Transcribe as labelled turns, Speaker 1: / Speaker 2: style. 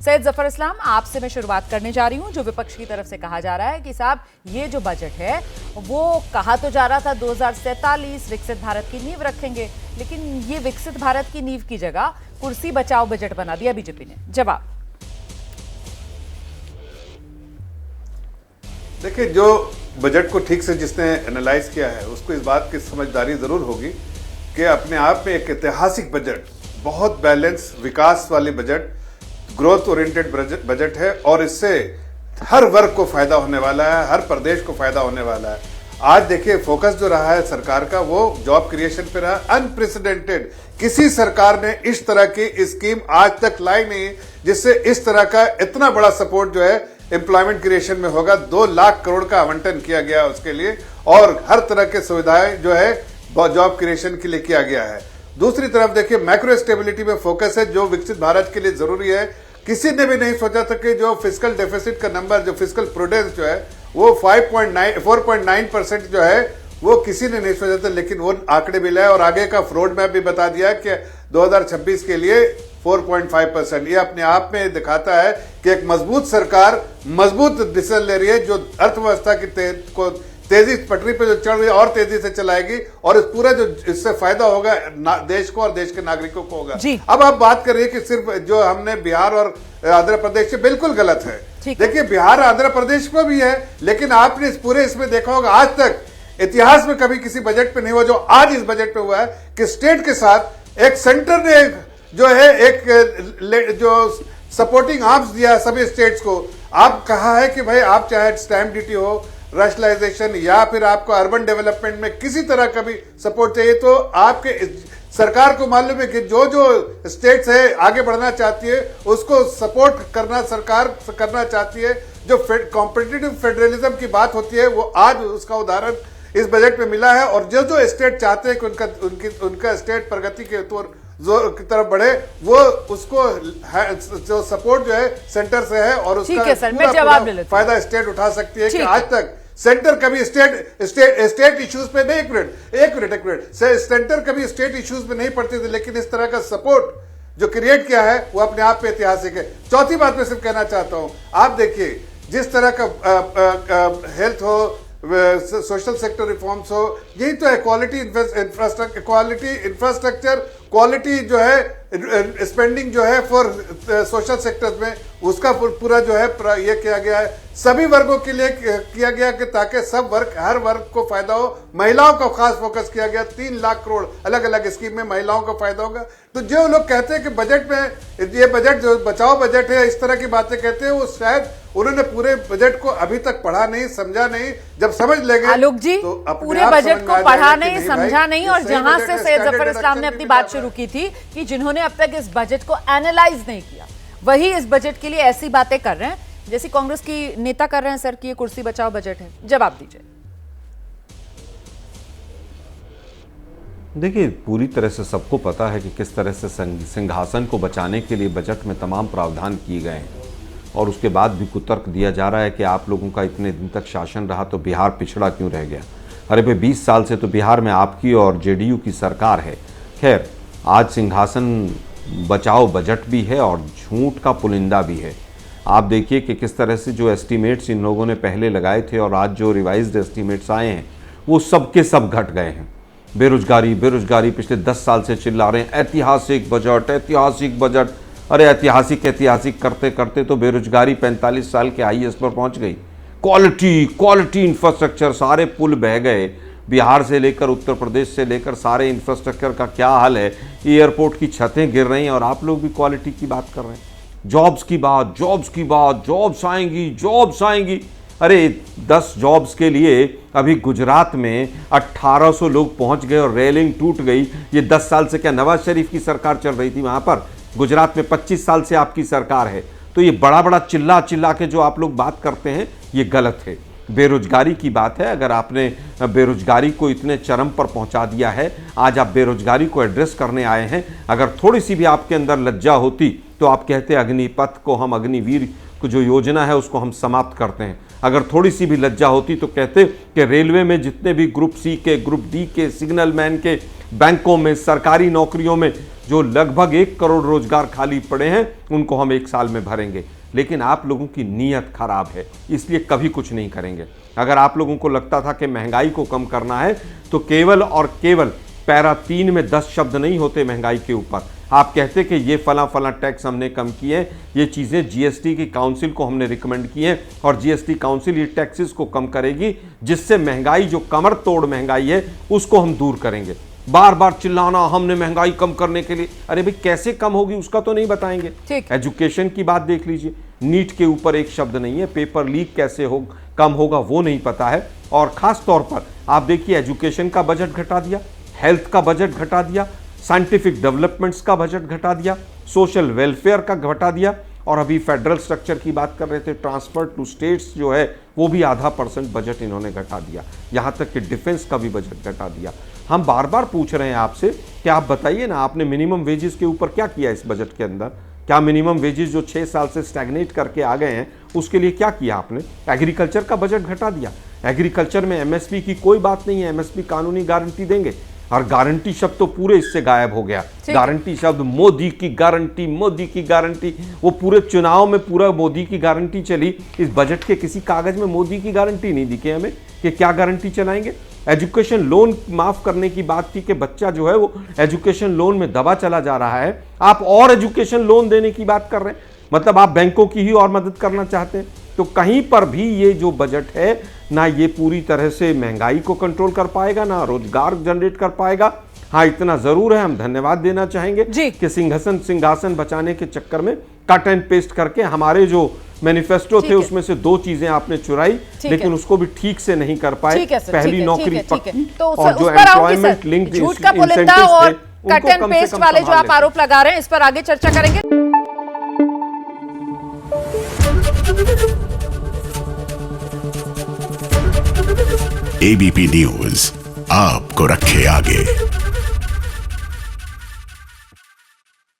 Speaker 1: सैयद जफर इस्लाम, आपसे मैं शुरुआत करने जा रही हूं। जो विपक्ष की तरफ से कहा जा रहा है कि साहब ये जो बजट है वो कहा तो जा रहा था 2047 विकसित भारत की नींव रखेंगे, लेकिन ये विकसित भारत की नींव की जगह कुर्सी बचाओ बजट बना दिया बीजेपी ने। जवाब
Speaker 2: देखिए, जो बजट को ठीक से जिसने एनालाइज किया है उसको इस बात की समझदारी जरूर होगी कि अपने आप में एक ऐतिहासिक बजट, बहुत बैलेंस विकास वाली बजट, ग्रोथ ओरिएंटेड बजट है और इससे हर वर्ग को फायदा होने वाला है, हर प्रदेश को फायदा होने वाला है। आज देखिए फोकस जो रहा है सरकार का वो जॉब क्रिएशन पे रहा, अनप्रेसिडेंटेड। किसी सरकार ने इस तरह की स्कीम आज तक लाई नहीं जिससे इस तरह का इतना बड़ा सपोर्ट जो है एम्प्लॉयमेंट क्रिएशन में होगा। 2 लाख करोड़ का आवंटन किया गया उसके लिए और हर तरह के सुविधाएं जो है जॉब क्रिएशन के लिए किया गया है। दूसरी तरफ देखिए मैक्रो स्टेबिलिटी में फोकस है जो विकसित भारत के लिए जरूरी है। किसी ने भी नहीं सोचा था कि जो फिस्कल डेफिसिट का नंबर, जो फिस्कल प्रूडेंस जो है वो 4.9% जो है वो किसी ने नहीं सोचा था, लेकिन वो आंकड़े भी लाए और आगे का रोड मैप भी बता दिया कि 2026 के लिए 4.5%। ये अपने आप में दिखाता है कि एक मजबूत सरकार मजबूत डिसीजन ले रही है जो अर्थव्यवस्था की तेजी पटरी पे जो चढ़ रही है और तेजी से चलाएगी और इस पूरा जो इससे फायदा होगा देश को और देश के नागरिकों को होगा। अब आप बात कर रही है कि सिर्फ जो हमने बिहार और आंध्र प्रदेश से, बिल्कुल गलत है। देखिए बिहार आंध्र प्रदेश में भी है, लेकिन आपने इस पूरे इसमें देखा होगा आज तक इतिहास में कभी किसी बजट पे नहीं हुआ जो आज इस बजट पे हुआ है कि स्टेट के साथ एक सेंटर ने जो है एक जो सपोर्टिंग आर्म्स दिया सभी स्टेट्स को। आप कहा है कि भाई आप चाहे स्टैम्प ड्यूटी हो, रैशनलाइजेशन या फिर आपको अर्बन डेवलपमेंट में किसी तरह का भी सपोर्ट चाहिए तो आपके सरकार को मालूम है कि जो जो स्टेट्स है आगे बढ़ना चाहती है उसको सपोर्ट करना सरकार करना चाहती है। जो कॉम्पिटिटिव फेडरलिज्म की बात होती है वो आज उसका उदाहरण इस बजट में मिला है और जो जो स्टेट चाहते हैं कि उनका स्टेट प्रगति के की तरफ बढ़े वो उसको जो सपोर्ट जो है सेंटर से है और उसका फायदा स्टेट उठा सकती है कि आज तक सेंटर कभी स्टेट इश्यूज पे नहीं, एक मिनट सेंटर कभी स्टेट इश्यूज पे नहीं पड़ती थी, लेकिन इस तरह का सपोर्ट जो क्रिएट किया है वो अपने आप पे ऐतिहासिक है। चौथी बात मैं सिर्फ कहना चाहता हूं, आप देखिए जिस तरह का हेल्थ हो, सोशल सेक्टर रिफॉर्म्स हो, यही तो है क्वालिटी इंफ्रास्ट्रक्चर, क्वालिटी जो है स्पेंडिंग जो है फॉर सोशल सेक्टर्स में उसका पूरा जो है ये किया गया है सभी वर्गों के लिए किया गया कि ताकि सब वर्ग, हर वर्ग को फायदा हो। महिलाओं का खास फोकस किया गया, 3 लाख करोड़ अलग अलग स्कीम में महिलाओं को फायदा होगा। तो जो लोग कहते हैं कि बजट में ये बजट जो बचाओ बजट है, इस तरह की बातें कहते हैं, वो शायद उन्होंने पूरे बजट को अभी तक पढ़ा नहीं, समझा नहीं। जब समझ लेंगे
Speaker 1: आलोक जी तो पूरे बजट को पढ़ा नहीं, समझा नहीं। और जहां से सैयद जफर इस्लाम ने अपनी बात शुरू की थी कि जिन्होंने अब तक इस बजट को एनालाइज नहीं किया वही इस बजट के लिए ऐसी बातें कर रहे हैं जैसी कांग्रेस की नेता कर रहे हैं सर कि ये कुर्सी बचाओ बजट है। जवाब दीजिए।
Speaker 3: देखिए पूरी तरह से सबको पता है कि किस तरह से सिंहासन को बचाने के लिए बजट में तमाम प्रावधान किए गए हैं और उसके बाद भी कुतर्क दिया जा रहा है कि आप लोगों का इतने दिन तक शासन रहा तो बिहार पिछड़ा क्यों रह गया। अरे भाई 20 साल से तो बिहार में आपकी और जेडीयू की सरकार है। खैर आज सिंहासन बचाओ बजट भी है और झूठ का पुलिंदा भी है। आप देखिए कि किस तरह से जो एस्टीमेट्स इन लोगों ने पहले लगाए थे और आज जो रिवाइज्ड एस्टीमेट्स आए हैं वो सब के सब घट गए हैं। बेरोजगारी पिछले 10 साल से चिल्ला रहे हैं ऐतिहासिक बजट, ऐतिहासिक बजट। अरे ऐतिहासिक करते करते तो बेरोजगारी 45 साल के हाईएस्ट पर पहुंच गई। क्वालिटी इंफ्रास्ट्रक्चर, सारे पुल बह गए। बिहार से लेकर उत्तर प्रदेश से लेकर सारे इंफ्रास्ट्रक्चर का क्या हाल है। एयरपोर्ट की छतें गिर रही हैं और आप लोग भी क्वालिटी की बात कर रहे हैं। जॉब्स की बात, जॉब्स आएंगी। अरे 10 जॉब्स के लिए अभी गुजरात में 1800 लोग पहुंच गए और रेलिंग टूट गई। ये 10 साल से क्या नवाज शरीफ की सरकार चल रही थी वहां पर? गुजरात में 25 साल से आपकी सरकार है। तो ये बड़ा चिल्ला के जो आप लोग बात करते हैं ये गलत है। बेरोजगारी की बात है, अगर आपने बेरोजगारी को इतने चरम पर पहुंचा दिया है, आज आप बेरोजगारी को एड्रेस करने आए हैं। अगर थोड़ी सी भी आपके अंदर लज्जा होती तो आप कहते अग्निपथ को हम, अग्निवीर को जो योजना है उसको हम समाप्त करते हैं। अगर थोड़ी सी भी लज्जा होती तो कहते कि रेलवे में जितने भी ग्रुप सी के, ग्रुप डी के, सिग्नल मैन के, बैंकों में, सरकारी नौकरियों में जो लगभग 1 करोड़ रोजगार खाली पड़े हैं उनको हम 1 साल में भरेंगे। लेकिन आप लोगों की नीयत खराब है, इसलिए कभी कुछ नहीं करेंगे। अगर आप लोगों को लगता था कि महंगाई को कम करना है तो केवल और केवल पैरा 3 में 10 शब्द नहीं होते महंगाई के ऊपर। आप कहते कि ये फला फला टैक्स हमने कम किए, ये चीज़ें जीएसटी की काउंसिल को हमने रिकमेंड की है और जीएसटी काउंसिल ये टैक्सेस को कम करेगी, जिससे महंगाई जो कमर तोड़ महंगाई है उसको हम दूर करेंगे। बार बार चिल्लाना हमने महंगाई कम करने के लिए, अरे भाई कैसे कम होगी उसका तो नहीं बताएंगे। एजुकेशन की बात देख लीजिए, नीट के ऊपर एक शब्द नहीं है, पेपर लीक कैसे हो कम होगा वो नहीं पता है। और खास तौर पर आप देखिए एजुकेशन का बजट घटा दिया, हेल्थ का बजट घटा दिया, साइंटिफिक डेवलपमेंट्स का बजट घटा दिया, सोशल वेलफेयर का घटा दिया, और अभी फेडरल स्ट्रक्चर की बात कर रहे थे, ट्रांसफर टू स्टेट्स जो है वो भी ½ % बजट इन्होंने घटा दिया, यहाँ तक कि डिफेंस का भी बजट घटा दिया। हम बार बार पूछ रहे हैं आपसे कि आप बताइए ना, आपने मिनिमम वेजेस के ऊपर क्या किया इस बजट के अंदर? क्या मिनिमम वेजेस जो 6 साल से स्टैग्नेट करके आ गए हैं उसके लिए क्या किया आपने? एग्रीकल्चर का बजट घटा दिया, एग्रीकल्चर में एमएसपी की कोई बात नहीं है, एमएसपी कानूनी गारंटी देंगे, और गारंटी शब्द तो पूरे इससे गायब हो गया। गारंटी शब्द, मोदी की गारंटी, मोदी की गारंटी, वो पूरे चुनाव में पूरा मोदी की गारंटी चली। इस बजट के किसी कागज में मोदी की गारंटी नहीं दिखे हमें कि क्या गारंटी चलाएंगे। एजुकेशन लोन माफ करने की बात थी कि बच्चा जो है वो एजुकेशन लोन में दबा चला जा रहा है, आप और एजुकेशन लोन देने की बात कर रहे हैं, मतलब आप बैंकों की ही और मदद करना चाहते हैं। तो कहीं पर भी ये जो बजट है ना ये पूरी तरह से महंगाई को कंट्रोल कर पाएगा, ना रोजगार जनरेट कर पाएगा। हाँ, इतना जरूर है, हम धन्यवाद देना चाहेंगे कि सिंहासन बचाने के चक्कर में कट एंड पेस्ट करके हमारे जो मैनिफेस्टो थे उसमें से 2 चीजें आपने चुराई, लेकिन उसको भी ठीक से नहीं कर पाए। पहली नौकरी पक्की और जो एम्प्लॉयमेंट लिंक्ड इंसेंटिव्स
Speaker 1: और कट एंड पेस्ट वाले जो आप आरोप लगा रहे हैं इस पर आगे चर्चा करेंगे।
Speaker 4: एबीपी न्यूज आपको रखे आगे।